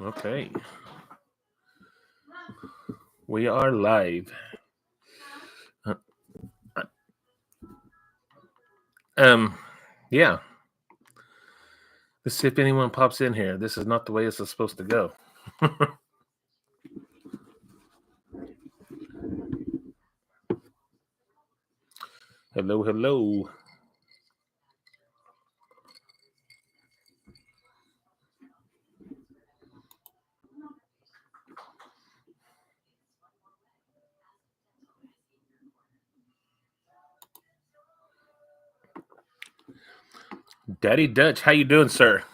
Okay. We are live. Uh, yeah. Let's see if anyone pops in here. This is not the way it's supposed to go. Hello, hello. Daddy Dutch, how you doing, sir?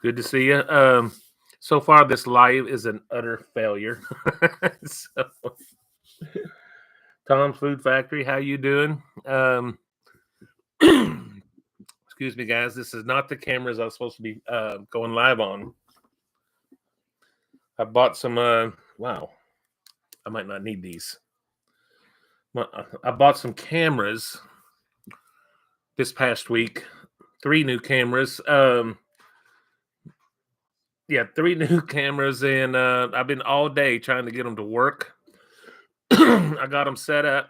Good to see you. So far this live is an utter failure. So, Tom's Food Factory, how you doing? Excuse me, guys. This is not the cameras I was supposed to be going live on. I bought some. Wow, I might not need these. I bought some cameras this past week. 3 new cameras. Yeah, 3 new cameras, and I've been all day trying to get them to work. I got them set up,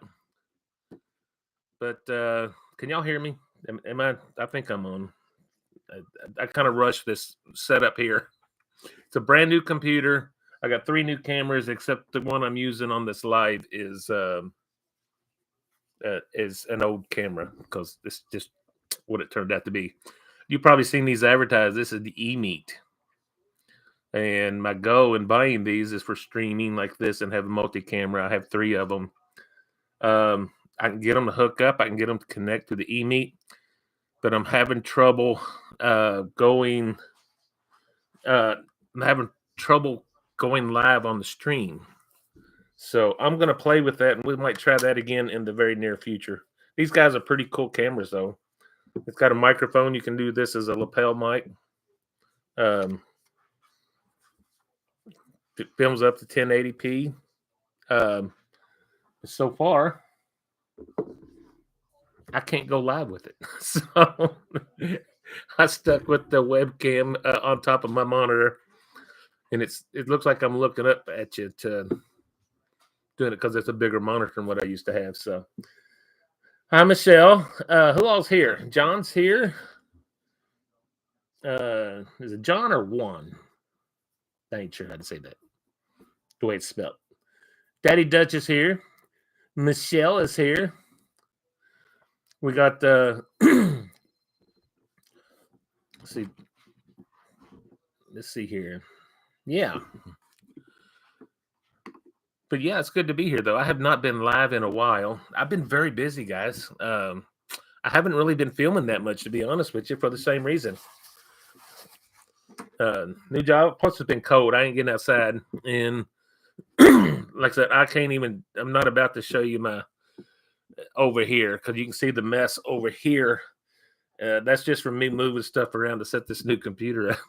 but can y'all hear me? Am I? I think I'm on. I kind of rushed this setup here. It's a brand new computer. I got 3 new cameras, except the one I'm using on this live is an old camera because it's just what it turned out to be. You've probably seen these advertised. This is the E-Meet. And my goal in buying these is for streaming like this and have a multi-camera. I have 3 of them. I can get them to hook up. I can get them to connect to the E-Meet. But I'm having trouble going live on the stream. So I'm going to play with that, and we might try that again in the very near future. These guys are pretty cool cameras, though. It's got a microphone. You can do this as a lapel mic. It films up to 1080p. So far, I can't go live with it. So I stuck with the webcam on top of my monitor, and it looks like I'm looking up at you to doing it because it's a bigger monitor than what I used to have. So, hi, Michelle. Who all's here? John's here. Is it John or Juan? I ain't sure how to say that. The way it's spelled. Daddy Dutch is here. Michelle is here. We got the let's see here. Yeah. But yeah, it's good to be here though. I have not been live in a while. I've been very busy, guys. I haven't really been filming that much, to be honest with you, for the same reason. New job, plus it's been cold. I ain't getting outside. And like I said, I'm not about to show you my over here because you can see the mess over here. That's just from me moving stuff around to set this new computer up.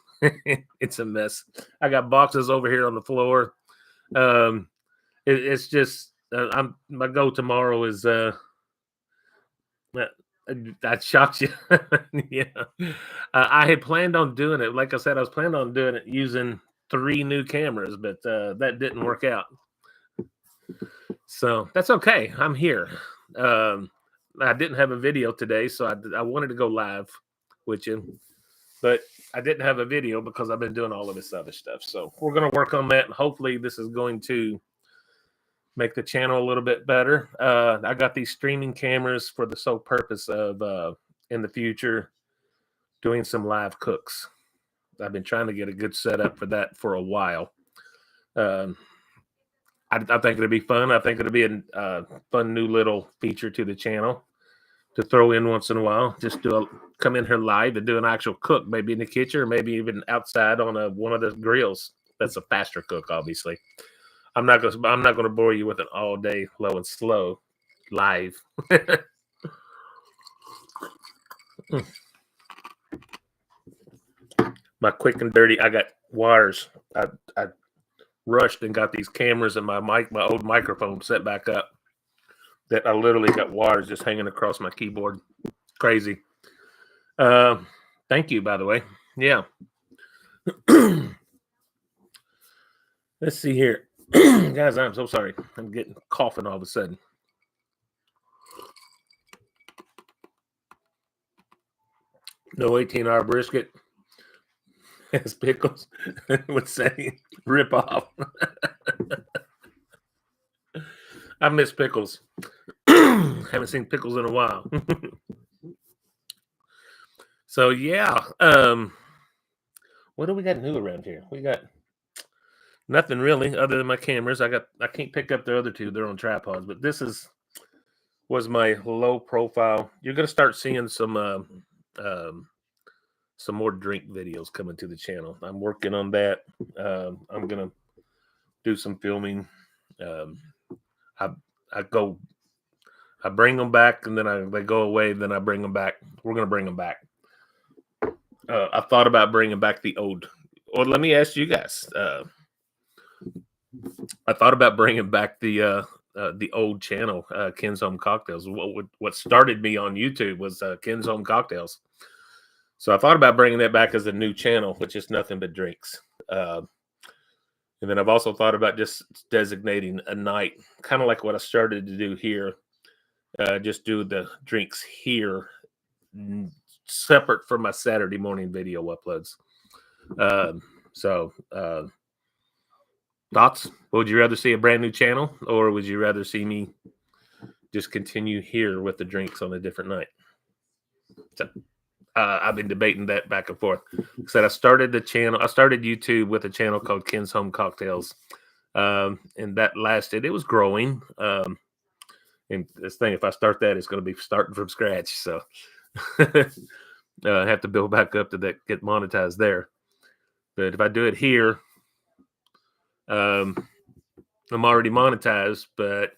It's a mess. I got boxes over here on the floor. It's just my goal tomorrow is I shocked you. Yeah, I had planned on doing it. Like I said, I was planning on doing it using 3 new cameras, but that didn't work out. So that's okay. I'm here. I didn't have a video today, so I wanted to go live with you, but I didn't have a video because I've been doing all of this other stuff. So we're going to work on that, and hopefully this is going to make the channel a little bit better. I got these streaming cameras for the sole purpose of in the future doing some live cooks. I've been trying to get a good setup for that for a while. I think it'll be fun. I think it'll be a fun new little feature to the channel to throw in once in a while. Just come in here live and do an actual cook, maybe in the kitchen or maybe even outside on one of the grills. That's a faster cook, obviously. I'm not gonna bore you with an all day low and slow live. My quick and dirty. I got wires. I rushed and got these cameras and my old microphone set back up. That I literally got wires just hanging across my keyboard. Crazy. Thank you, by the way. Yeah. Let's see here. Guys, I'm so sorry. I'm getting coughing all of a sudden. No 18-hour brisket has pickles. Would say rip off. I miss pickles. Haven't seen pickles in a while. So yeah. What do we got new around here? We got nothing really other than my cameras. I can't pick up the other two. They're on tripods, but this was my low profile. You're gonna start seeing um some more drink videos coming to the channel. I'm working on that. I'm gonna do some filming. Um, I I go I bring them back and then they go away. Then I bring them back. We're gonna bring them back. I thought about bringing back the old. Well, let me ask you guys. I thought about bringing back the old channel, Ken's Home Cocktails. What started me on YouTube was Ken's Home Cocktails. So I thought about bringing that back as a new channel, which is nothing but drinks. And then I've also thought about just designating a night, kind of like what I started to do here. Just do the drinks here, separate from my Saturday morning video uploads. So, thoughts? Would you rather see a brand new channel, or would you rather see me just continue here with the drinks on a different night? So, I've been debating that back and forth. I started the channel. I started YouTube with a channel called Ken's Home Cocktails, and that lasted. It was growing. And this thing, if I start that, it's going to be starting from scratch. So I have to build back up to that, get monetized there. But if I do it here, I'm already monetized. But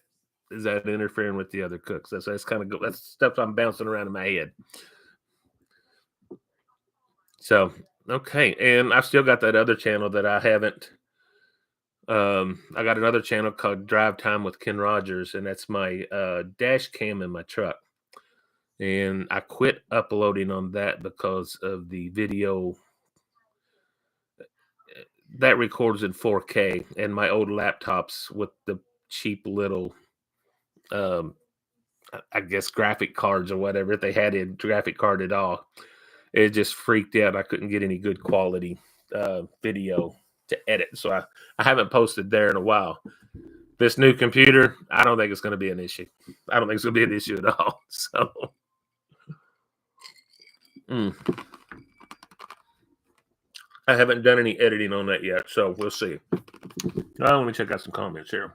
is that interfering with the other cooks? That's kind of that's stuff I'm bouncing around in my head. So okay, and I've still got that other channel that I haven't. I got another channel called Drive Time with Ken Rogers, and that's my dash cam in my truck. And I quit uploading on that because of the video that records in 4K, and my old laptops with the cheap little, um, I guess graphic cards or whatever. If they had a graphic card at all, it just freaked out. I couldn't get any good quality video to edit, so I haven't posted there in a while. This new computer, I don't think it's going to be an issue. I don't think it's going to be an issue at all. So, I haven't done any editing on that yet, so we'll see. Let me check out some comments here.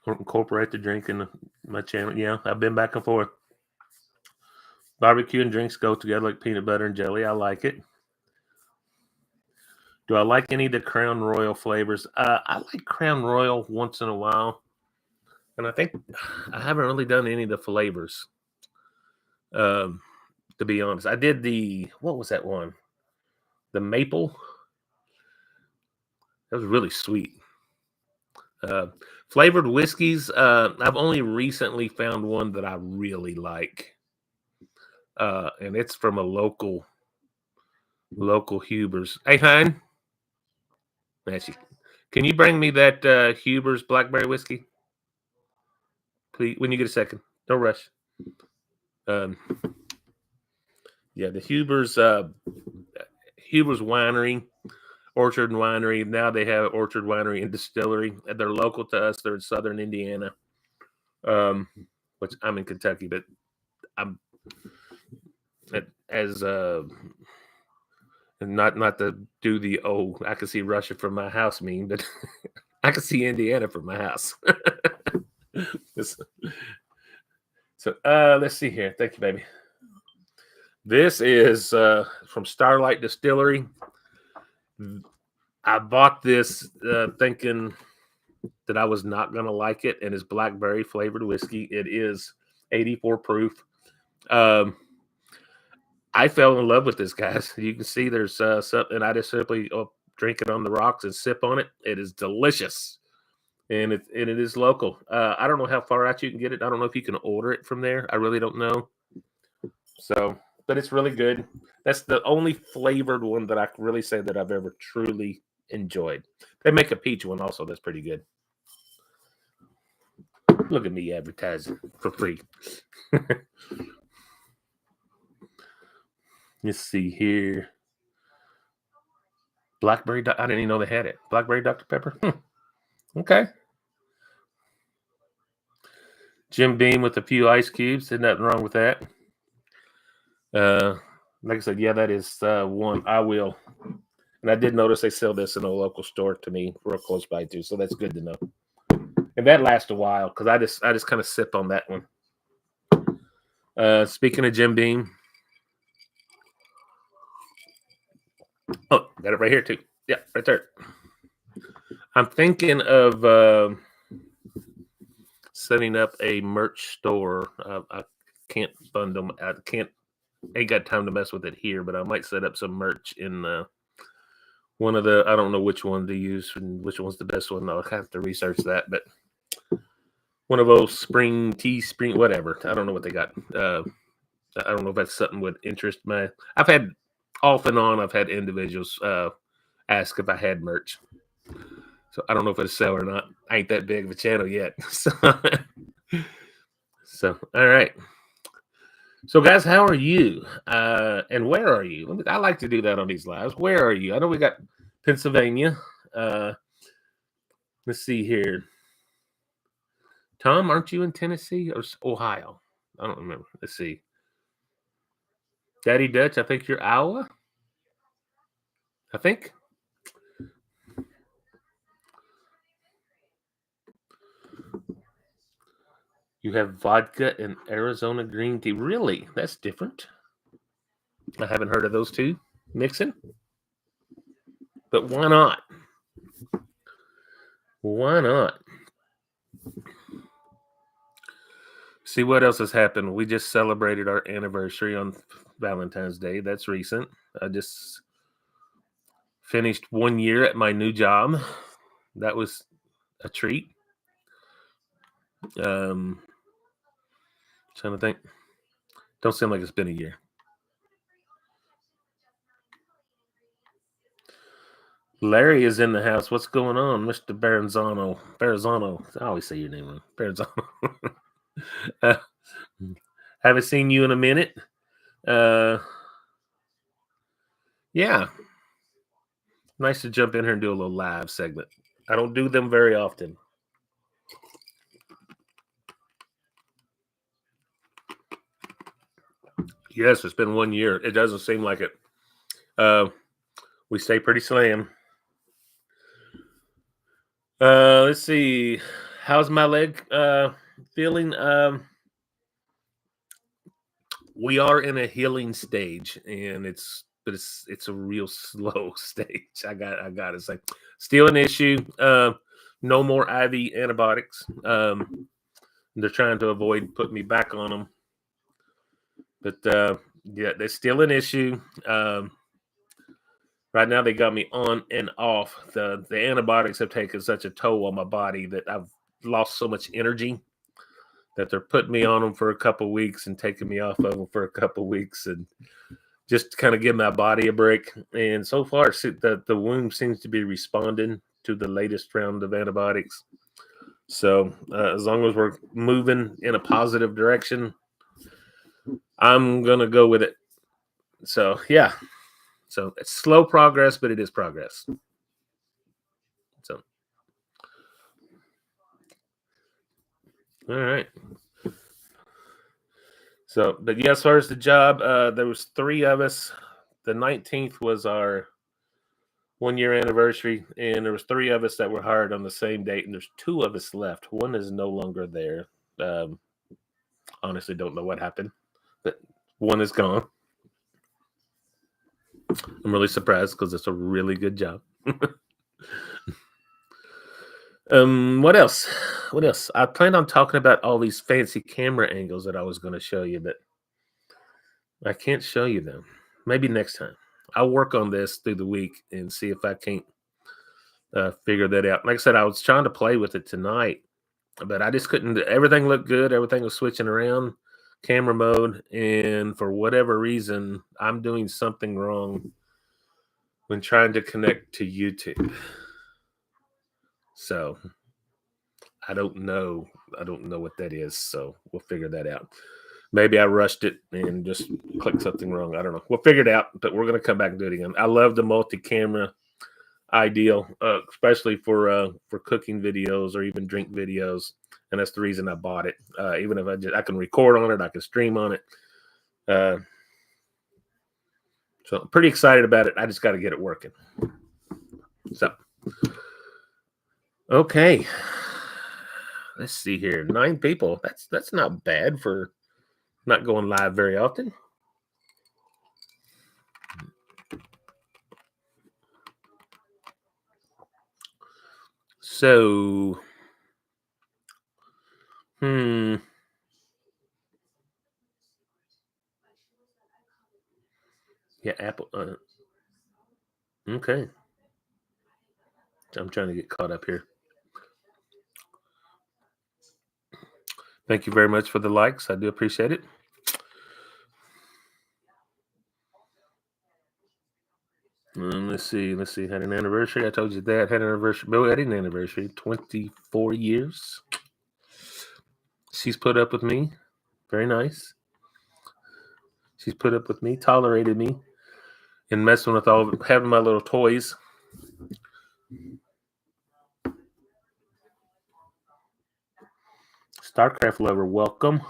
Incorporate the drink in my channel. Yeah, I've been back and forth. Barbecue and drinks go together like peanut butter and jelly. I like it. Do I like any of the Crown Royal flavors? I like Crown Royal once in a while. And I think I haven't really done any of the flavors. To be honest, I did what was that one? The maple. That was really sweet. Flavored whiskeys. I've only recently found one that I really like. And it's from a local Huber's. Hey, hon. Nancy, can you bring me that Huber's blackberry whiskey? Please, when you get a second. Don't rush. Yeah, the Huber's Winery, Orchard and Winery. Now they have Orchard Winery and Distillery. They're local to us. They're in southern Indiana, which I'm in Kentucky, but I'm as not to do the I can see Russia from my house meme, but I can see Indiana from my house. So let's see here. Thank you, baby. This is from Starlight Distillery. I bought this thinking that I was not going to like it, and it's blackberry flavored whiskey. It is 84 proof. I fell in love with this, guys. You can see there's something. I just simply drink it on the rocks and sip on it. It is delicious. and it is local. I don't know how far out you can get it. I don't know if you can order it from there. I really don't know. So, but it's really good. That's the only flavored one that I can really say that I've ever truly enjoyed. They make a peach one also that's pretty good. Look at me advertising for free. Let's see here. Blackberry. I didn't even know they had it. Blackberry Dr. Pepper. Okay. Jim Beam with a few ice cubes. There's nothing wrong with that. Like I said, yeah, that is one I will. And I did notice they sell this in a local store to me, real close by too. So that's good to know. And that lasts a while because I just kind of sip on that one. Speaking of Jim Beam, oh, got it right here too. Yeah, right there. I'm thinking of setting up a merch store. I can't fund them. I ain't got time to mess with it here, but I might set up some merch in one of the. I don't know which one to use and which one's the best one. I'll have to research that, but one of those spring whatever. I don't know what they got. I don't know if that's something would interest my. I've had off and on. I've had individuals ask if I had merch. So I don't know if it'll sell or not. I ain't that big of a channel yet. So all right. So guys, how are you? And where are you? I like to do that on these lives. Where are you? I know we got Pennsylvania. Let's see here. Tom, aren't you in Tennessee or Ohio? I don't remember. Let's see. Daddy Dutch, I think you're Iowa. I think. You have vodka and Arizona green tea. Really? That's different. I haven't heard of those two mixing. But why not? Why not? See what else has happened. We just celebrated our anniversary on Valentine's Day. That's recent. I just finished 1 year at my new job. That was a treat. Trying to think. Don't seem like it's been a year. Larry is in the house. What's going on, Mr. Baranzano? Baranzano. I always say your name wrong. Baranzano. Haven't seen you in a minute. Yeah. Nice to jump in here and do a little live segment. I don't do them very often. Yes, it's been 1 year. It doesn't seem like it. We stay pretty slam. Let's see. How's my leg feeling? We are in a healing stage, and it's a real slow stage. I gotta say, still an issue. No more IV antibiotics. They're trying to avoid putting me back on them, but yeah, there's still an issue. Right now, they got me on and off. The antibiotics have taken such a toll on my body that I've lost so much energy that they're putting me on them for a couple weeks and taking me off of them for a couple weeks and just to kind of give my body a break. And so far, the wound seems to be responding to the latest round of antibiotics. So as long as we're moving in a positive direction, I'm going to go with it. So, yeah. So it's slow progress, but it is progress. So, all right. So, but yeah, as far as the job, there was 3 of us. The 19th was our 1 year anniversary, and there was 3 of us that were hired on the same date, and there's 2 of us left. One is no longer there. Honestly, don't know what happened, but one is gone. I'm really surprised because it's a really good job. What else? What else? I planned on talking about all these fancy camera angles that I was going to show you, but I can't show you them. Maybe next time. I'll work on this through the week and see if I can't figure that out. Like I said, I was trying to play with it tonight, but I just couldn't. Everything looked good. Everything was switching around, camera mode, and for whatever reason, I'm doing something wrong when trying to connect to YouTube. So I don't know. I don't know what that is. So we'll figure that out. Maybe I rushed it and just clicked something wrong. I don't know. We'll figure it out, but we're going to come back and do it again. I love the multi-camera ideal, especially for cooking videos or even drink videos, and that's the reason I bought it. Even if I can record on it, I can stream on it. So I'm pretty excited about it. I just got to get it working. So, okay, let's see here. 9 people. That's not bad for not going live very often. So, yeah, Apple. Okay, I'm trying to get caught up here. Thank you very much for the likes. I do appreciate it. Let's see. Had an anniversary. I told you that had an anniversary. Wedding anniversary. 24 years. She's put up with me. Very nice. She's put up with me, tolerated me, and messing with having my little toys. StarCraft lover, welcome.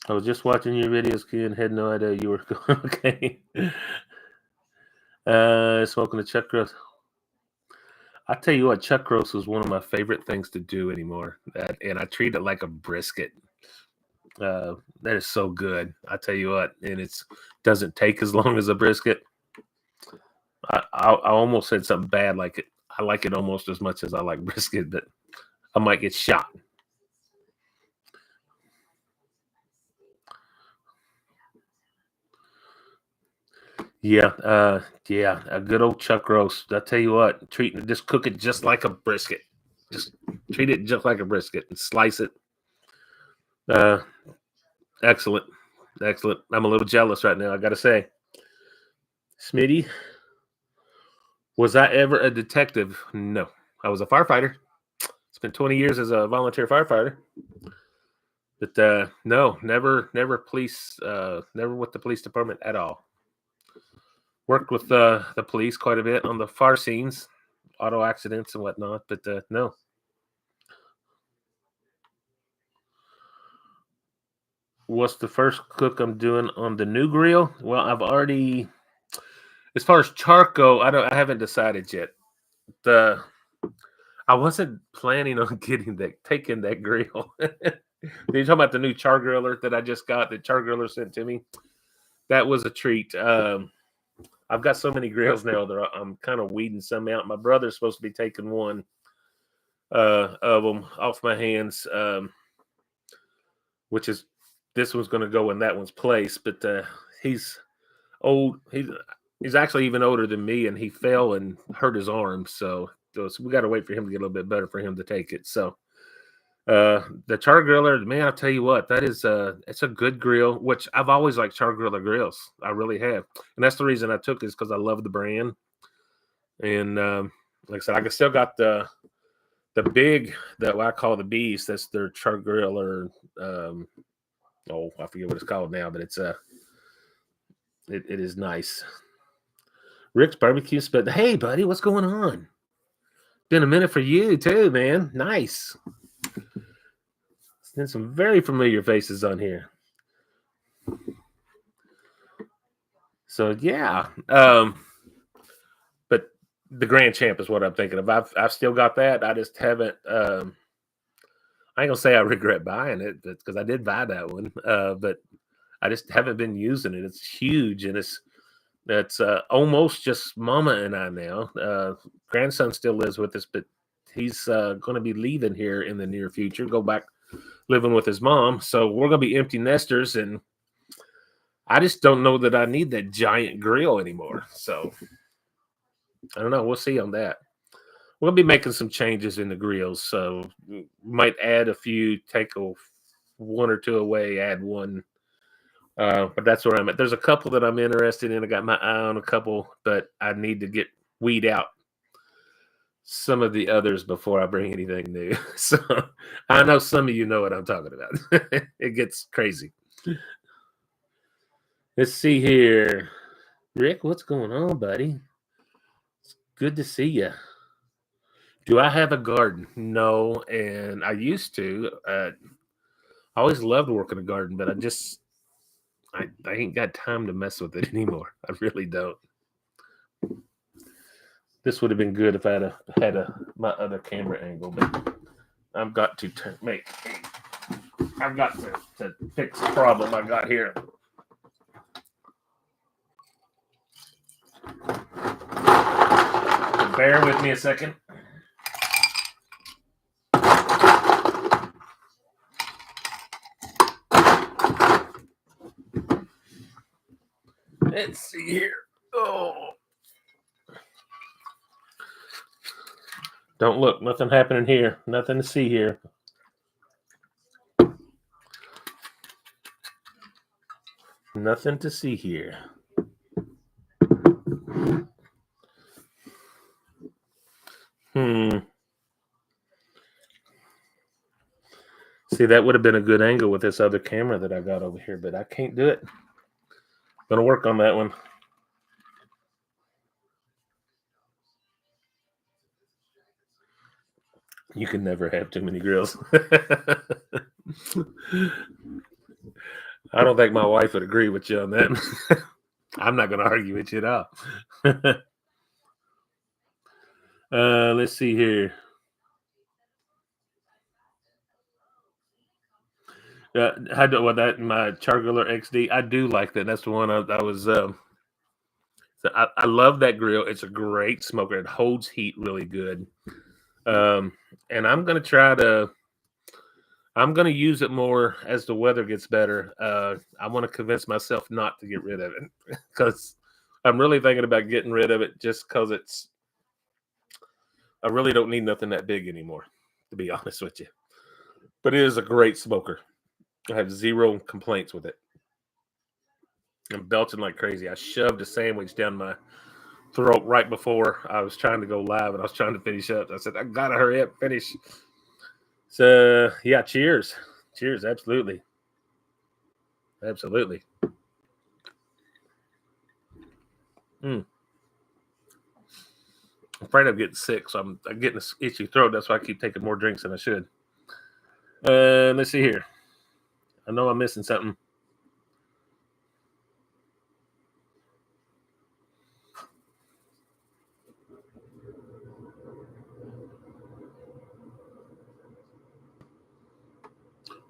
I was just watching your videos, kid, and had no idea you were going. Okay. Smoking a chuck roast. I tell you what, chuck roast is one of my favorite things to do anymore, and I treat it like a brisket. That is so good. I tell you what, and it doesn't take as long as a brisket. I almost said something bad, like it. I like it almost as much as I like brisket, but I might get shot. Yeah, yeah, a good old chuck roast. I tell you what, just cook it just like a brisket. Just treat it just like a brisket and slice it. Uh, excellent, excellent. I'm a little jealous right now. I got to say, Smitty, was I ever a detective? No, I was a firefighter. Spent 20 years as a volunteer firefighter. But no, never police, never with the police department at all. Worked with the police quite a bit on the fire scenes, auto accidents and whatnot, but no. What's the first cook I'm doing on the new grill? Well, I've already, as far as charcoal, I haven't decided yet. The I wasn't planning on taking that grill. You talking about the new char-griller that I just got? The char-griller sent to me. That was a treat. I've got so many grills now that I'm kind of weeding some out. My brother's supposed to be taking one of them off my hands, which is this one's going to go in that one's place. But he's old. He's actually even older than me, and he fell and hurt his arm. So we got to wait for him to get a little bit better for him to take it. So the char griller, man, I'll tell you what, that is it's a good grill, which I've always liked char griller grills. I really have. And that's the reason I took it, is because I love the brand. And like I said, I still got the big, that what I call the beast. That's their char griller. I forget what it's called now, but it's it is nice. Rick's barbecue spit. Hey, buddy, what's going on? Been a minute for you too, man. Nice. There's some very familiar faces on here. So yeah, but the Grand Champ is what I'm thinking of. I've still got that. I just haven't. I ain't gonna say I regret buying it, because I did buy that one. But I just haven't been using it. It's huge, and it's almost just Mama and I now. Grandson still lives with us, but he's going to be leaving here in the near future. Go back living with his mom. So we're going to be empty nesters, and I just don't know that I need that giant grill anymore. So I don't know. We'll see on that. We'll be making some changes in the grills, so might add a few, take one or two away, add one. But that's where I'm at. There's a couple that I'm interested in. I got my eye on a couple, but I need to weed out some of the others before I bring anything new. So I know some of you know what I'm talking about. It gets crazy. Let's see here. Rick, what's going on, buddy? It's good to see you. Do I have a garden? No, and I used to. I always loved working a garden, but I ain't got time to mess with it anymore. I really don't. This would have been good if I had my other camera angle, but I've got to I've got to fix the problem I got here. Bear with me a second. Let's see here. Oh. Don't look. Nothing happening here. Nothing to see here. Nothing to see here. See, that would have been a good angle with this other camera that I got over here, but I can't do it. Gonna work on that one. You can never have too many grills. I don't think my wife would agree with you on that. I'm not going to argue with you at all. Let's see here. My char-griller XD. I do like that. That's the one I was. So I love that grill. It's a great smoker. It holds heat really good. And I'm going to try to. I'm going to use it more as the weather gets better. I want to convince myself not to get rid of it because I'm really thinking about getting rid of it just because I really don't need nothing that big anymore, to be honest with you. But it is a great smoker. I have zero complaints with it. I'm belching like crazy. I shoved a sandwich down my throat right before I was trying to go live and I was trying to finish up. I said, I got to hurry up, finish. So, yeah, cheers. Cheers, absolutely. Absolutely. I'm afraid I'm getting sick, so I'm getting an itchy throat. That's why I keep taking more drinks than I should. Let's see here. I know I'm missing something.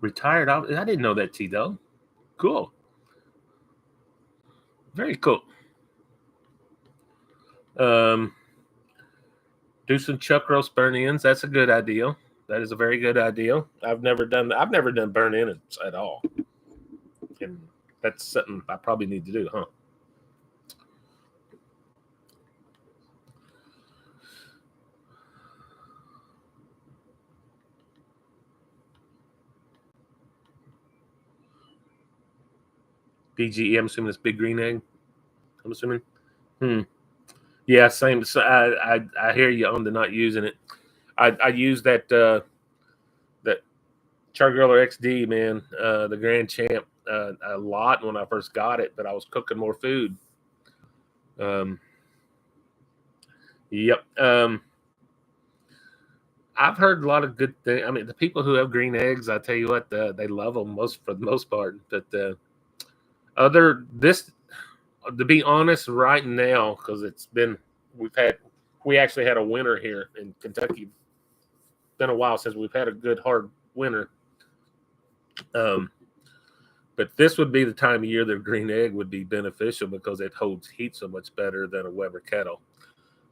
Retired. I didn't know that, Tito. Cool. Very cool. Do some chuck roast burn-ins. That's a good idea. That is a very good idea. I've never done burn-ins at all, and that's something I probably need to do, huh? BGE. I'm assuming it's big green egg. I'm assuming. Yeah, same. So I hear you on the not using it. I use that char-griller XD, man, the Grand Champ, a lot when I first got it, but I was cooking more food. Yep. I've heard a lot of good things. I mean, the people who have green eggs, I tell you what, they love them for the most part. But to be honest, right now, because we actually had a winter here in Kentucky. It's been a while since we've had a good hard winter. But this would be the time of year that green egg would be beneficial because it holds heat so much better than a Weber kettle.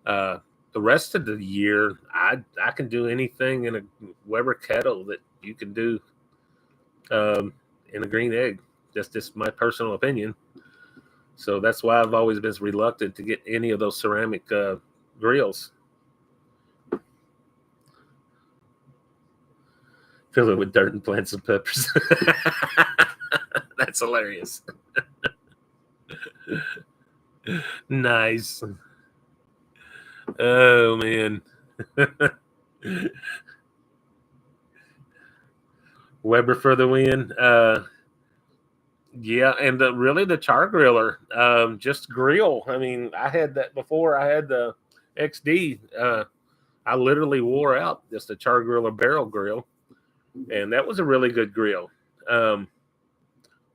The rest of the year, I can do anything in a Weber kettle that you can do in a green egg. That's just my personal opinion. So that's why I've always been reluctant to get any of those ceramic grills. Fill it with dirt and plant some peppers. That's hilarious. Nice. Oh man. Weber for the win. Yeah, and really the char griller, just grill. I mean, I had that before. I had the XD. I literally wore out just a char griller barrel grill, and that was a really good grill. Um,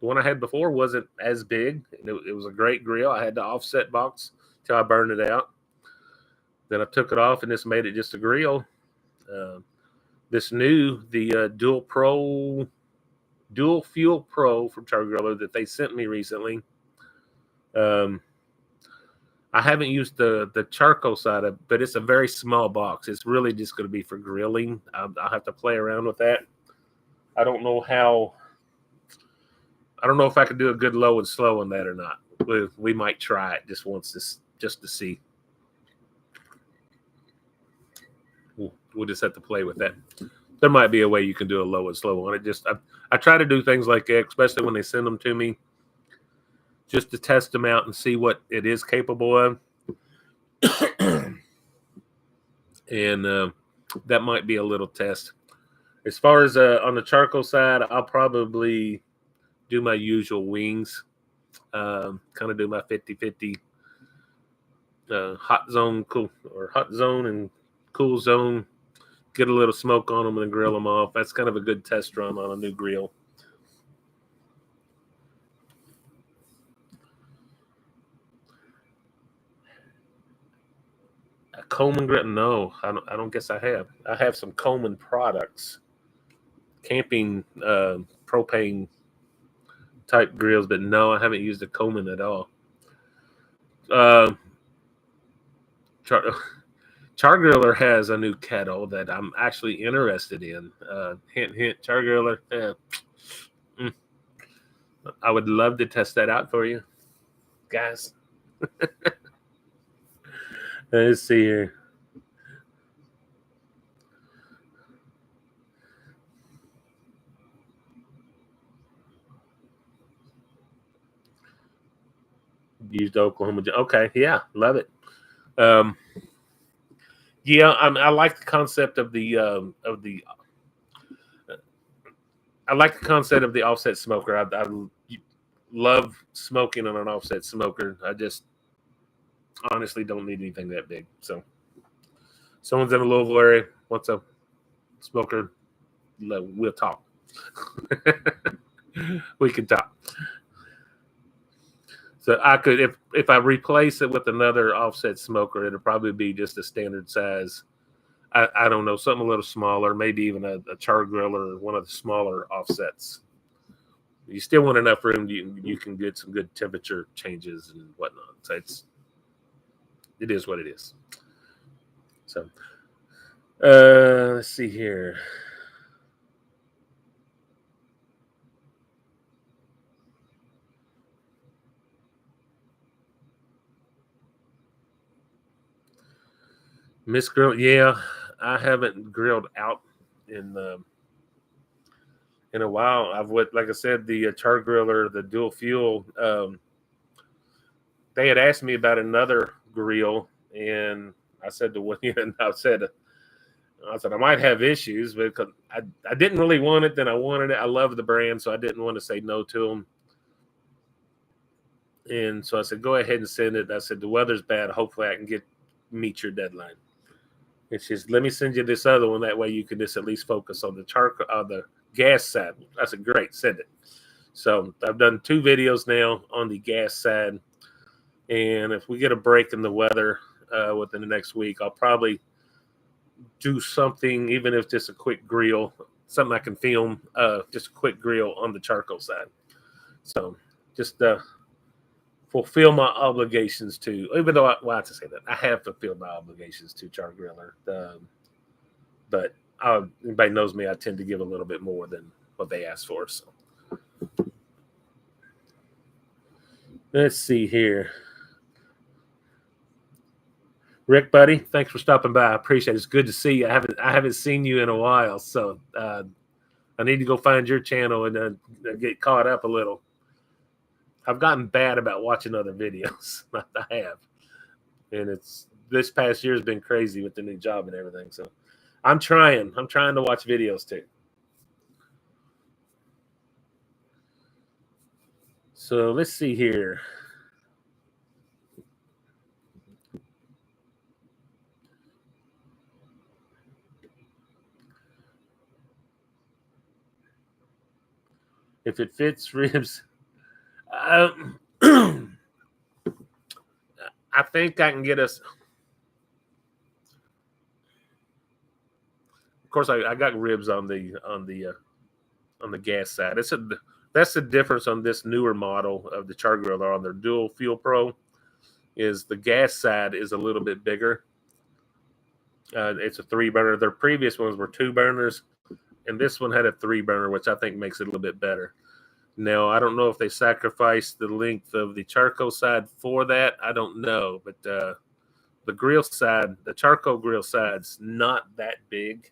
the one I had before wasn't as big. It was a great grill. I had the offset box till I burned it out. Then I took it off and just made it just a grill. Uh, this new, the Dual Fuel Pro from char-griller that they sent me recently. Um, I haven't used the charcoal side of, but it's a very small box. It's really just going to be for grilling. I'll have to play around with that. I don't know how. I don't know if I can do a good low and slow on that or not. We might try it just once, just to see. We'll just have to play with that. There might be a way you can do a low and slow on it. I try to do things like that, especially when they send them to me, just to test them out and see what it is capable of. And that might be a little test. As far as on the charcoal side, I'll probably do my usual wings, kind of do my 50-50 hot zone, cool, or hot zone and cool zone. Get a little smoke on them and grill them off. That's kind of a good test run on a new grill. A Coleman grill? No, I don't guess I have. I have some Coleman products, camping propane type grills, but no, I haven't used a Coleman at all. Uh, char-griller has a new kettle that I'm actually interested in. Hint, hint, char-griller. I would love to test that out for you, guys. Let's see here. Used Oklahoma. Okay, yeah, love it. Um, yeah, I like the concept of the I like the concept of the offset smoker. I love smoking on an offset smoker. I just honestly don't need anything that big. So, someone's in a Louisville area wants a smoker, we'll talk. We can talk. So I could, if I replace it with another offset smoker, it'll probably be just a standard size. I don't know, something a little smaller, maybe even a char-griller or one of the smaller offsets. You still want enough room you can get some good temperature changes and whatnot. So it is what it is. So let's see here. Miss Grill, yeah, I haven't grilled out in a while. Like I said, the char-griller, the dual fuel. They had asked me about another grill, and I said to William, I said I might have issues because I didn't really want it. Then I wanted it. I love the brand, so I didn't want to say no to them. And so I said, go ahead and send it. I said, the weather's bad. Hopefully I can meet your deadline. And she said, let me send you this other one. That way you can just at least focus on the gas side. I said, great, send it. So I've done 2 videos now on the gas side. And if we get a break in the weather within the next week, I'll probably do something, even if just a quick grill, something I can film, just a quick grill on the charcoal side. So just fulfill my obligations to, even though I have to say that I have fulfilled my obligations to char-griller. But anybody knows me, I tend to give a little bit more than what they ask for. So let's see here. Rick, buddy, thanks for stopping by. I appreciate it. It's good to see you. I haven't seen you in a while, so I need to go find your channel and get caught up a little. I've gotten bad about watching other videos. I have, and this past year has been crazy with the new job and everything. So I'm trying to watch videos too. So let's see here. If it fits ribs, I think I can get us. Of course, I got ribs on the gas side. That's the difference on this newer model of the char-griller on their dual fuel pro. Is the gas side is a little bit bigger. It's a 3-burner. Their previous ones were 2 burners, and this one had a 3-burner, which I think makes it a little bit better. Now, I don't know if they sacrificed the length of the charcoal side for that. I don't know, but the grill side, the charcoal grill side's not that big.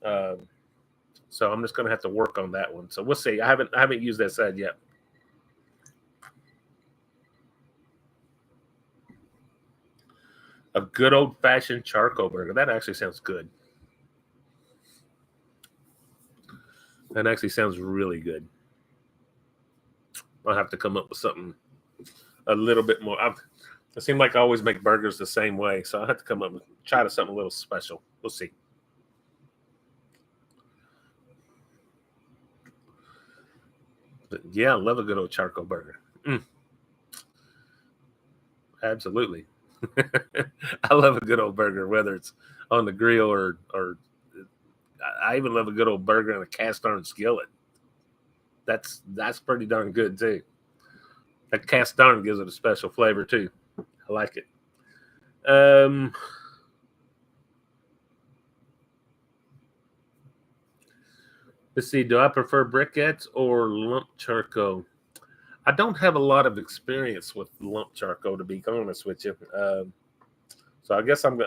So I'm just going to have to work on that one. So we'll see. I haven't used that side yet. A good old-fashioned charcoal burger. That actually sounds good. That actually sounds really good. I'll have to come up with something a little bit more. It seems like I always make burgers the same way, so I'll have to come up with try to something a little special. We'll see. But yeah, I love a good old charcoal burger. Absolutely. I love a good old burger, whether it's on the grill or I even love a good old burger in a cast iron skillet. That's pretty darn good too. That cast iron gives it a special flavor too. I like it. Let's see. Do I prefer briquettes or lump charcoal? I don't have a lot of experience with lump charcoal, to be honest with you. So I guess I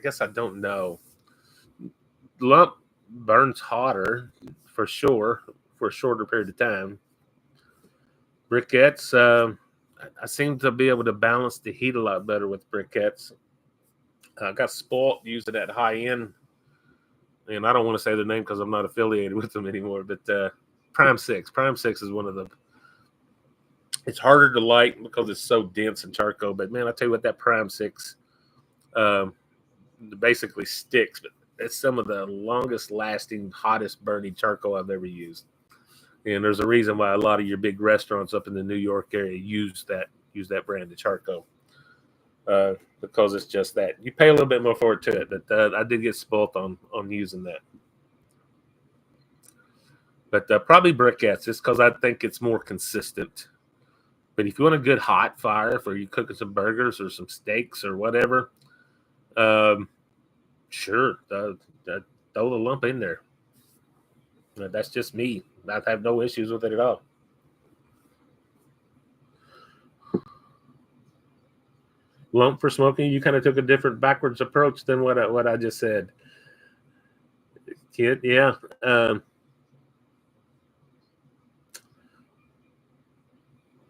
guess I don't know. Lump burns hotter for sure for a shorter period of time. Briquettes, I seem to be able to balance the heat a lot better with briquettes. I got spoiled using that high end, and I don't want to say the name because I'm not affiliated with them anymore. But Prime 6 is one of the. It's harder to light because it's so dense and charcoal. But man, I tell you what, that Prime 6 basically sticks. But it's some of the longest lasting, hottest burning charcoal I've ever used. And there's a reason why a lot of your big restaurants up in the New York area use that brand of charcoal. Because it's just that. You pay a little bit more for it too, but I did get spoiled on using that. But probably briquettes, just because I think it's more consistent. But if you want a good hot fire for you cooking some burgers or some steaks or whatever, sure, throw the lump in there. That's just me. I have no issues with it at all. Lump for smoking, you kind of took a different backwards approach than what I just said. Kid, yeah.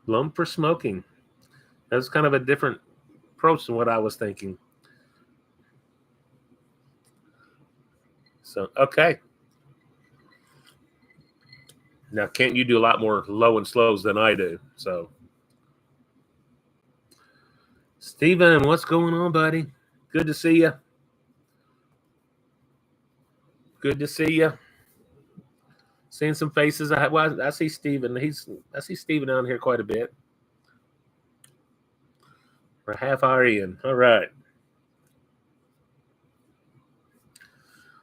Lump for smoking. That's kind of a different approach than what I was thinking. So, okay. Now, can't you do a lot more low and slows than I do? So, Steven, what's going on, buddy? Good to see you. Good to see you. Seeing some faces. I see Steven. I see Steven down here quite a bit. We're a half hour in. All right.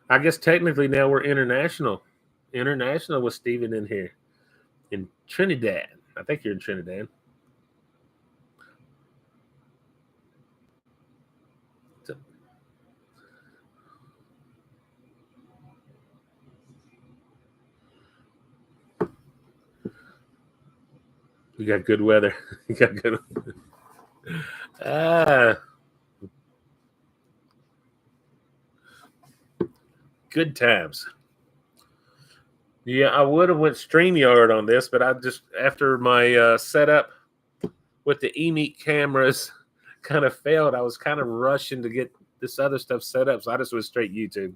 I guess technically now we're international. International with Steven in here. In Trinidad. I think you're in Trinidad. You got good weather. You got good. Ah, Good times. Yeah, I would have went StreamYard on this, but I just after my setup with the eMeet cameras kind of failed. I was kind of rushing to get this other stuff set up, so I just went straight YouTube.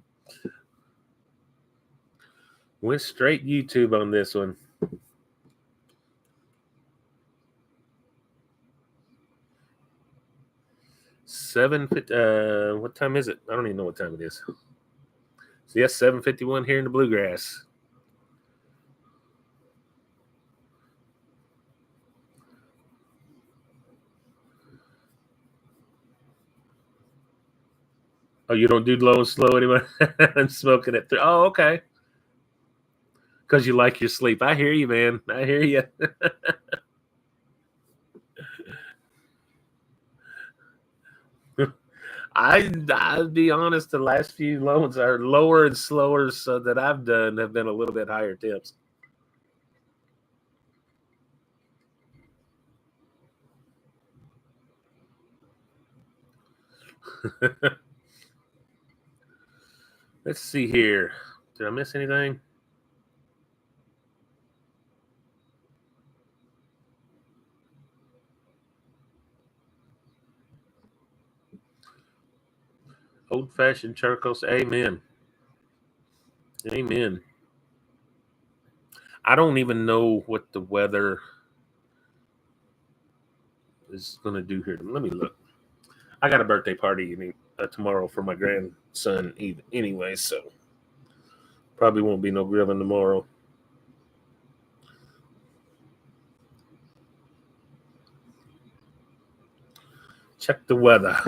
Went straight YouTube on this one. What time is it? I don't even know what time it is. So yes, 7:51 here in the Bluegrass. Oh, you don't do low and slow anymore? I'm smoking it through. Oh, okay. Because you like your sleep. I hear you, man. I hear you. I'll be honest, the last few loans are lower and slower, so that I've done have been a little bit higher tips. Let's see here. Did I miss anything? Old fashioned charcoal. Amen. Amen. I don't even know what the weather is going to do here. Let me look. I got a birthday party tomorrow for my grandson anyway, so probably won't be no grilling tomorrow. Check the weather.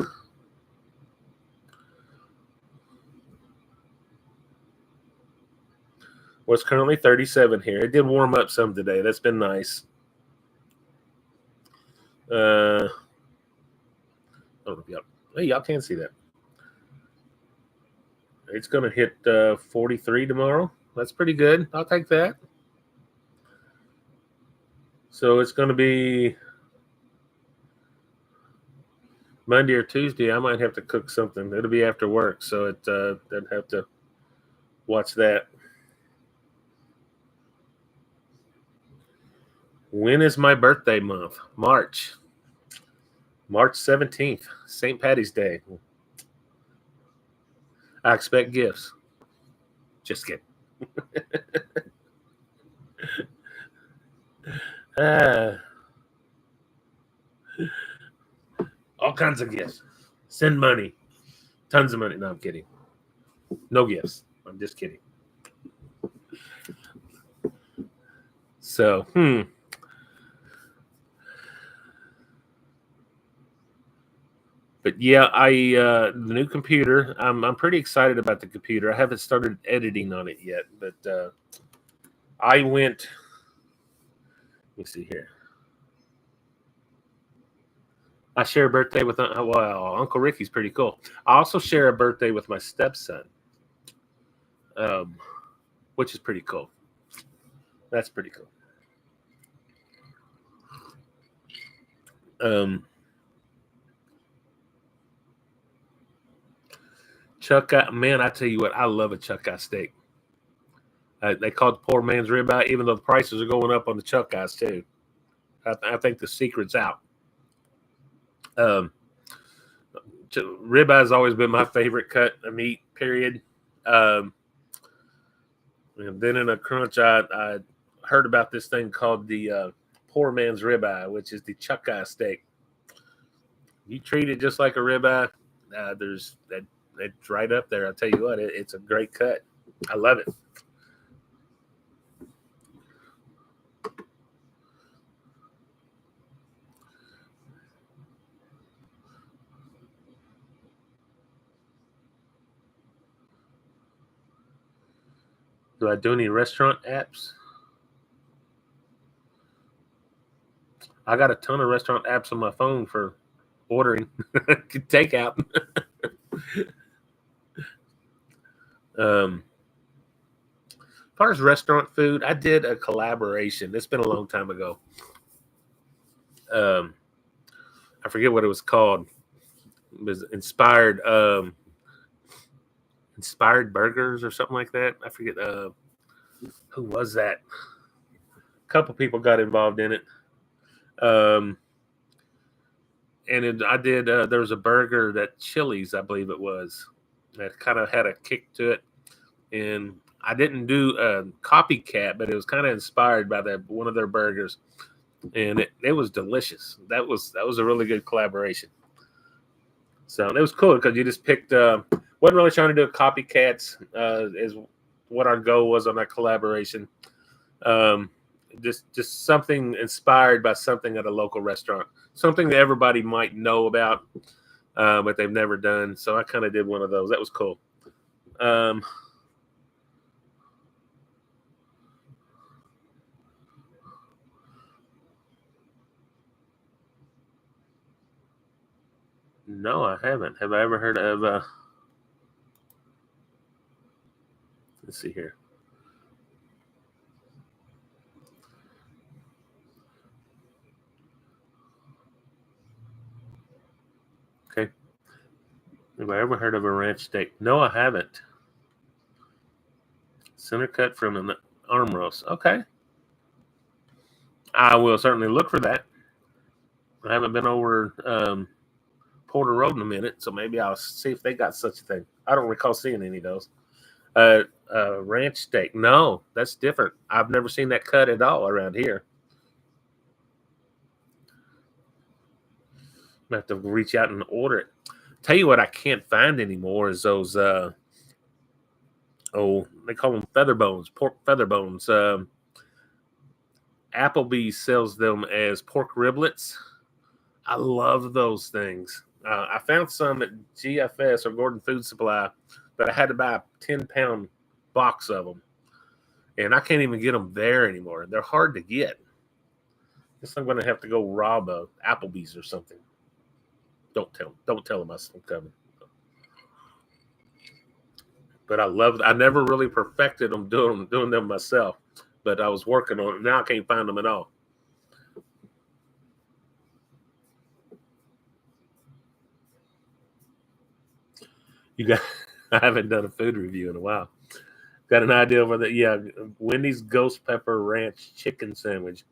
Well, it's currently 37 here. It did warm up some today. That's been nice. Oh, yep. Hey, y'all can see that. It's going to hit 43 tomorrow. That's pretty good. I'll take that. So it's going to be Monday or Tuesday. I might have to cook something. It'll be after work, so I'd have to watch that. When is my birthday month? March 17th, St. Patty's Day. I expect gifts. Just kidding. All kinds of gifts. Send money. Tons of money. No, I'm kidding. No gifts. I'm just kidding. So, But yeah, the new computer. I'm pretty excited about the computer. I haven't started editing on it yet, but I went. Let me see here. I share a birthday with Uncle Ricky's pretty cool. I also share a birthday with my stepson, which is pretty cool. That's pretty cool. Chuck eye, man, I tell you what, I love a chuck eye steak. They call it poor man's ribeye, even though the prices are going up on the chuck eyes too. I think the secret's out. Ribeye has always been my favorite cut of meat. Period. And then in a crunch, I heard about this thing called the poor man's ribeye, which is the chuck eye steak. You treat it just like a ribeye. There's that. It's right up there. I'll tell you what, it's a great cut. I love it. Do I do any restaurant apps? I got a ton of restaurant apps on my phone for ordering takeout. As far as restaurant food, I did a collaboration. It's been a long time ago. I forget what it was called. It was inspired Inspired Burgers or something like that. I forget who was that. A couple people got involved in it. I did. There was a burger that Chili's, I believe it was, that kind of had a kick to it, and I didn't do a copycat, but it was kind of inspired by one of their burgers, and it was delicious. That was a really good collaboration. So it was cool because you just picked. Wasn't really trying to do copycats. Is what our goal was on that collaboration. Just something inspired by something at a local restaurant, something that everybody might know about, but they've never done. So I kind of did one of those. That was cool. No, I haven't. Have I ever heard of? Let's see here. Okay. Have I ever heard of a ranch steak? No, I haven't. Center cut from an arm roast. Okay. I will certainly look for that. I haven't been over Porter Road in a minute, so maybe I'll see if they got such a thing. I don't recall seeing any of those. Ranch steak. No, that's different. I've never seen that cut at all around here. I have to reach out and order it. Tell you what, I can't find anymore is those. They call them feather bones, pork feather bones. Applebee's sells them as pork riblets. I love those things. I found some at GFS or Gordon Food Supply, but I had to buy a 10-pound box of them, and I can't even get them there anymore. They're hard to get. I guess I'm going to have to go rob a Applebee's or something. Don't tell them I'm coming. But I love. I never really perfected them doing them myself, but I was working on it. Now I can't find them at all. You got. I haven't done a food review in a while. Got an idea of whether Wendy's Ghost Pepper Ranch Chicken Sandwich.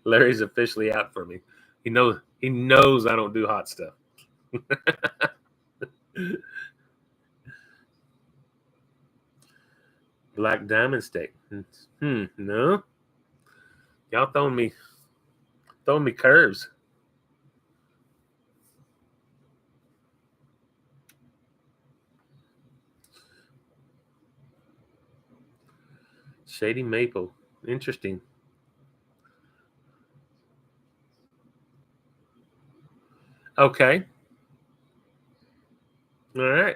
Larry's officially out for me. He knows I don't do hot stuff. Black Diamond Steak. No. Y'all throwing me curves. Shady Maple. Interesting. Okay. All right.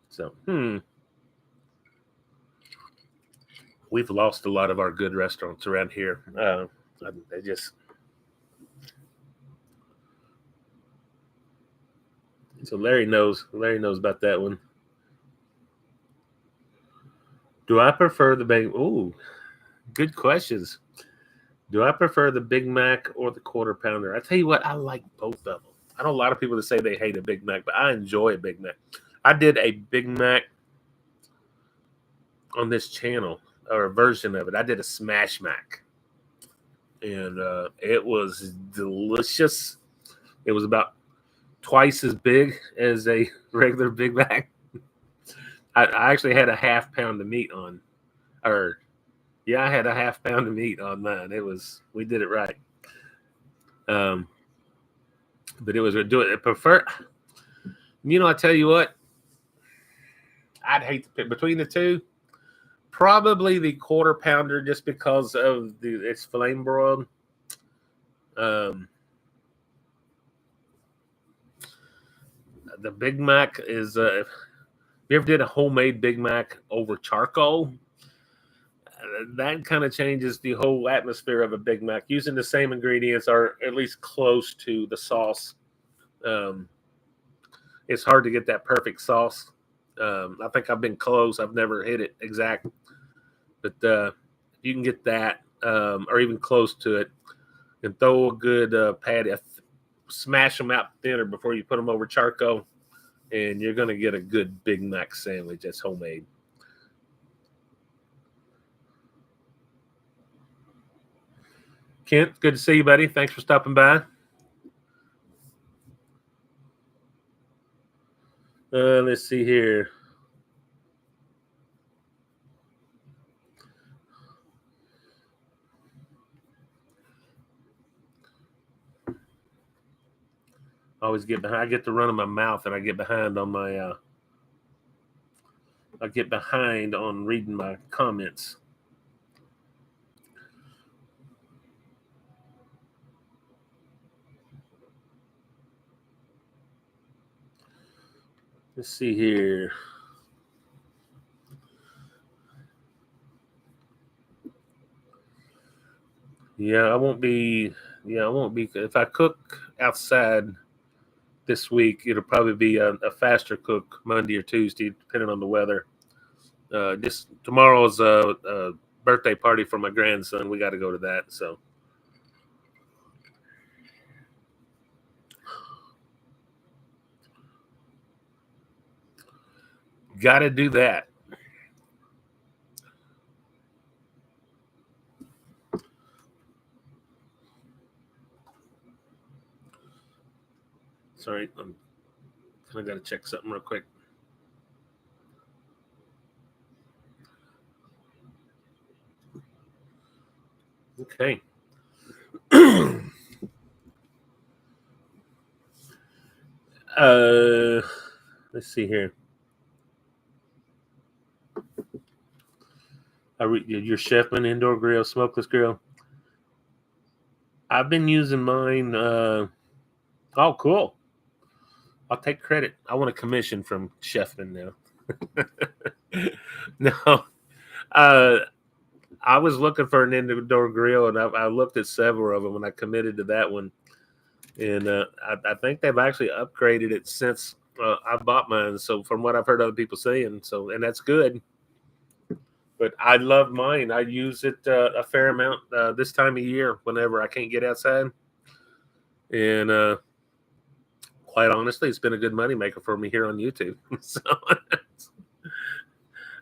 So, we've lost a lot of our good restaurants around here. They just. So Larry knows. Larry knows about that one. Do I prefer the Big? Ooh, good questions. Do I prefer the Big Mac or the Quarter Pounder? I tell you what, I like both of them. I know a lot of people that say they hate a Big Mac, but I enjoy a Big Mac. I did a Big Mac on this channel, or a version of it. I did a Smash Mac, and it was delicious. It was about twice as big as a regular Big Mac. I actually had a half pound of meat on, or yeah, I had a half pound of meat on mine. We did it right. But it was do it prefer. I tell you what, I'd hate to pick between the two. Probably the Quarter Pounder, just because of it's flame broiled. The Big Mac is. If you ever did a homemade Big Mac over charcoal, that kind of changes the whole atmosphere of a Big Mac. Using the same ingredients, or at least close to the sauce. It's hard to get that perfect sauce. I think I've been close. I've never hit it exact, but if you can get that, or even close to it, and throw a good patty. Smash them out thinner before you put them over charcoal, and you're going to get a good Big Mac sandwich that's homemade. Kent, good to see you, buddy. Thanks for stopping by. Let's see here. I always get behind. I get to run in my mouth, and I get behind on my. I get behind on reading my comments. Let's see here. Yeah, I won't be. Yeah, I won't be. If I cook outside this week, it'll probably be a faster cook Monday or Tuesday, depending on the weather. Just tomorrow's a birthday party for my grandson. We got to go to that. So, got to do that. Sorry, I got to check something real quick. Okay. Let's see here. Your Chefman indoor grill, smokeless grill. I've been using mine. Oh, cool. I'll take credit. I want a commission from Chefman now. No, uh, I was looking for an indoor grill, and I looked at several of them, and I committed to that one. And I think they've actually upgraded it since I bought mine. So from what I've heard other people saying, and that's good. But I love mine. I use it a fair amount this time of year whenever I can't get outside. And quite honestly, it's been a good moneymaker for me here on YouTube. So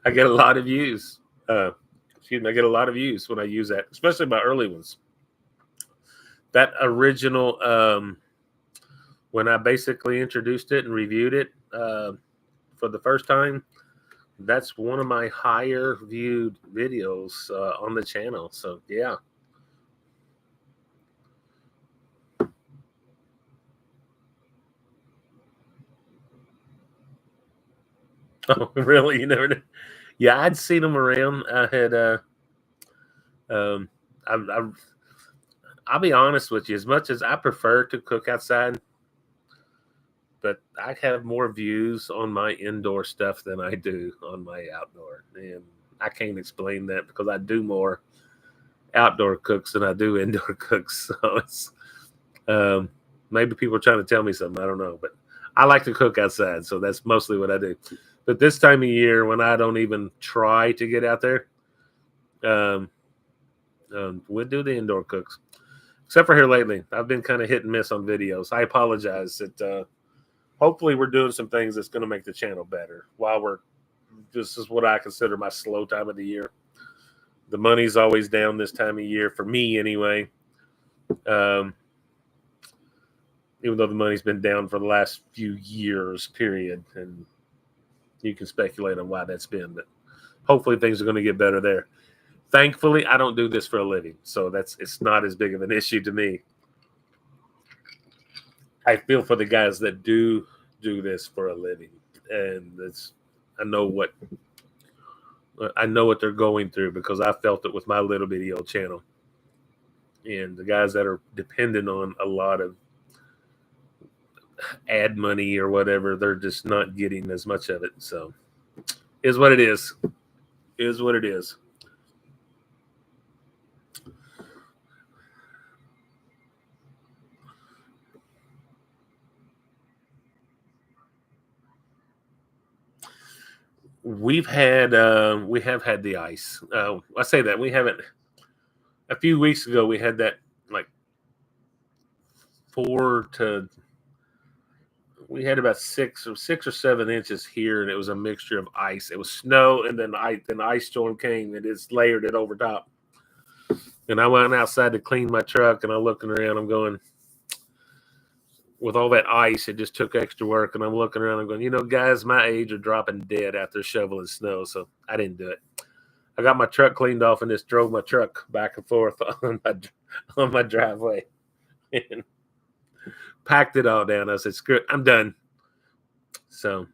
I get a lot of views. I get a lot of views when I use that, especially my early ones. That original, when I basically introduced it and reviewed it for the first time, that's one of my higher viewed videos on the channel. So yeah. Oh, really? You never did? Yeah, I'd seen them around. I had um I'll be honest with you, as much as I prefer to cook outside, but I have more views on my indoor stuff than I do on my outdoor. And I can't explain that because I do more outdoor cooks than I do indoor cooks. So it's maybe people are trying to tell me something. I don't know, but I like to cook outside, so that's mostly what I do. But this time of year, when I don't even try to get out there, um, we'll do the indoor cooks. Except for here lately, I've been kind of hit and miss on videos. I apologize. That hopefully we're doing some things that's going to make the channel better. While we're this is what I consider my slow time of the year. The money's always down this time of year for me, anyway. Um, even though the money's been down for the last few years, period, and you can speculate on why that's been, but hopefully things are going to get better there. Thankfully, I don't do this for a living, so it's not as big of an issue to me. I feel for the guys that do this for a living, and I know what they're going through because I felt it with my little bitty old channel, and the guys that are dependent on a lot of ad money or whatever, they're just not getting as much of it. So, is what it is. Is what it is. We have had the ice. I say that we haven't. a few weeks ago we had that like we had about 6 or 7 inches here, and it was a mixture of ice. It was snow, and then the ice storm came, and it's layered it over top. And I went outside to clean my truck, and I'm looking around. I'm going, with all that ice, it just took extra work. And I'm looking around. I'm going, guys my age are dropping dead out there shoveling snow, so I didn't do it. I got my truck cleaned off and just drove my truck back and forth on my driveway and packed it all down. I said, screw it, I'm done. So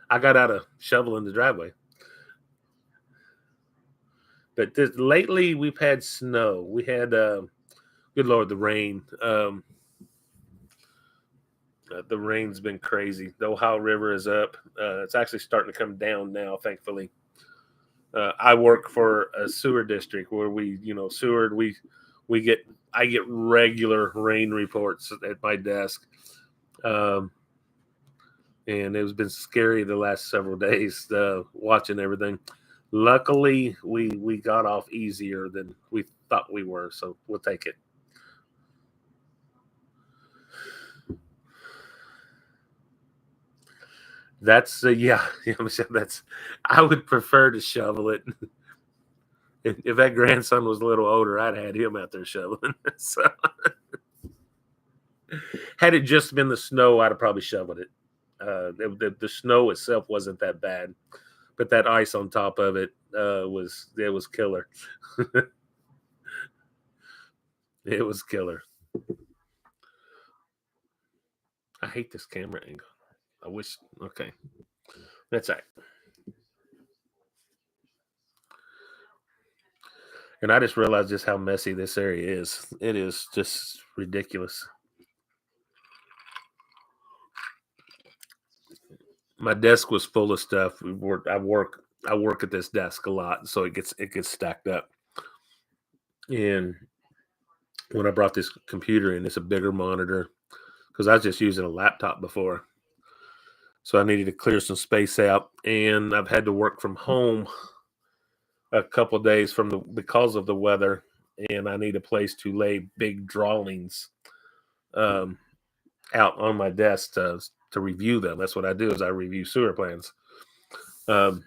I got out of shoveling the driveway. But lately we've had snow. We had, good Lord, the rain. The rain's been crazy. The Ohio River is up. It's actually starting to come down now, thankfully. I work for a sewer district where I get regular rain reports at my desk. And it's been scary the last several days watching everything. Luckily, we got off easier than we thought we were, so we'll take it. That's I would prefer to shovel it. If that grandson was a little older, I'd had him out there shoveling. So, had it just been the snow, I'd have probably shoveled it. The snow itself wasn't that bad, but that ice on top of it was killer. It was killer. I hate this camera angle. I wish. Okay, that's all right. And I just realized just how messy this area is. It is just ridiculous. My desk was full of stuff. I work at this desk a lot, so it gets stacked up. And when I brought this computer in, it's a bigger monitor because I was just using a laptop before. So I needed to clear some space out, and I've had to work from home a couple of days because of the weather, and I need a place to lay big drawings out on my desk to review them. That's what I do, is I review sewer plans for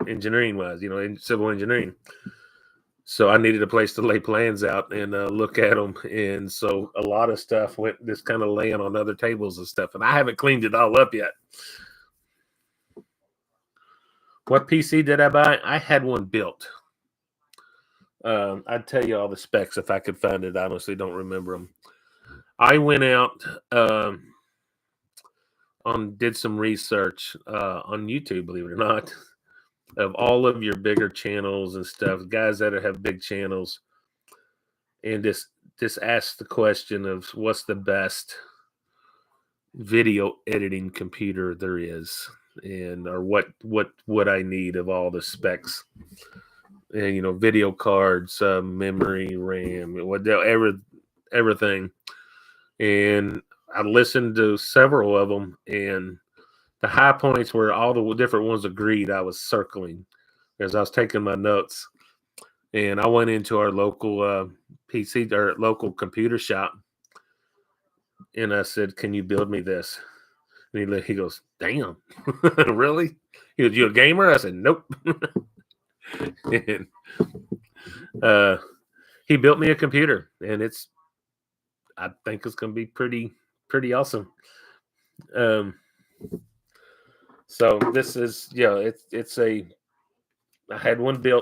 engineering wise, in civil engineering. So I needed a place to lay plans out and look at them, and so a lot of stuff went just kind of laying on other tables and stuff, and I haven't cleaned it all up yet. What PC did I buy? I had one built. I'd tell you all the specs if I could find it. I honestly don't remember them. I went out did some research on YouTube, believe it or not, of all of your bigger channels and stuff, guys that have big channels, and just ask the question of what's the best video editing computer there is, or what I need of all the specs, and video cards, memory, RAM, whatever, everything. And I listened to several of them, and the high points where all the different ones agreed, I was circling as I was taking my notes. And I went into our local PC or local computer shop, and I said, "Can you build me this?" And he goes, "Damn, really?" He goes, "You a gamer?" I said, "Nope." And he built me a computer, and I think it's going to be pretty awesome. So this is, I had one built